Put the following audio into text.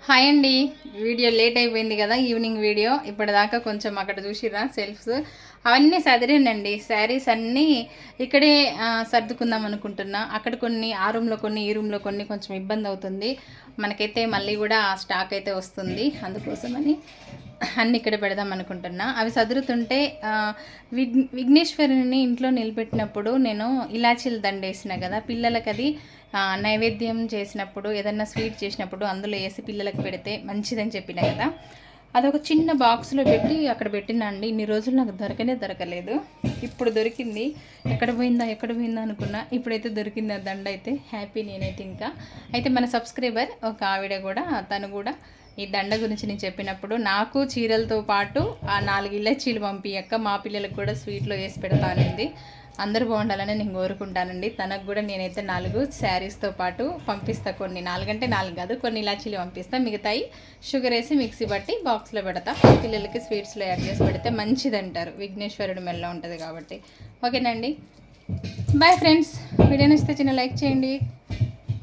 Hi అండి. Video late అయిపోయింది కదా, ఈవినింగ్ వీడియో. ఇప్పటిదాకా కొంచెం అక్కడ చూసిరా సెల్ఫ్స్ అవన్నీ సదిరేనండి. శారీస్ అన్నీ ఇక్కడే సర్దుకుందాం అనుకుంటున్నా. అక్కడ కొన్ని, ఆ రూమ్లో కొన్ని, ఈ రూమ్లో కొన్ని, కొంచెం ఇబ్బంది అవుతుంది మనకైతే. మళ్ళీ కూడా స్టాక్ అయితే వస్తుంది, అందుకోసమని అన్నీ ఇక్కడ పెడదాం అనుకుంటున్నా. అవి సదురుతుంటే విఘ్నేశ్వరుని ఇంట్లో నిలబెట్టినప్పుడు నేను ఇలాచీల దండ వేసిన కదా పిల్లలకి. అది నైవేద్యం చేసినప్పుడు, ఏదన్నా స్వీట్ చేసినప్పుడు అందులో వేసి పిల్లలకు పెడితే మంచిదని చెప్పిన కదా. అదొక చిన్న బాక్స్లో పెట్టి అక్కడ పెట్టినా అండి. ఇన్ని రోజులు నాకు దొరకలేదు. ఇప్పుడు దొరికింది. ఎక్కడ పోయిందా అనుకున్నా. ఇప్పుడైతే దొరికింది ఆ దండ. అయితే హ్యాపీ నేనైతే. ఇంకా అయితే మన సబ్స్క్రైబర్ ఒక ఆవిడ కూడా, తను కూడా ఈ దండ గురించి నేను చెప్పినప్పుడు నాకు చీరలతో పాటు ఆ 4 ఇలచీలు పంపియక్క, మా పిల్లలకు కూడా స్వీట్లో వేసి పెడతానండి. అందరూ బాగుండాలని నేను కోరుకుంటానండి. తనకు కూడా నేనైతే 4 శారీస్తో పాటు పంపిస్తా. కొన్ని 4 అంటే 4 కాదు, కొన్ని ఇలాచీలు పంపిస్తా. మిగతాయి షుగర్ వేసి మిక్సీ బట్టి బాక్స్లో పెడతా. పిల్లలకి స్వీట్స్లో యాడ్ చేసి పెడితే మంచిది అంటారు, విఘ్నేశ్వరుడు మెల్ల ఉంటుంది కాబట్టి. ఓకేనండి, బాయ్ ఫ్రెండ్స్. వీడియో నచ్చితే చిన్న లైక్ చేయండి.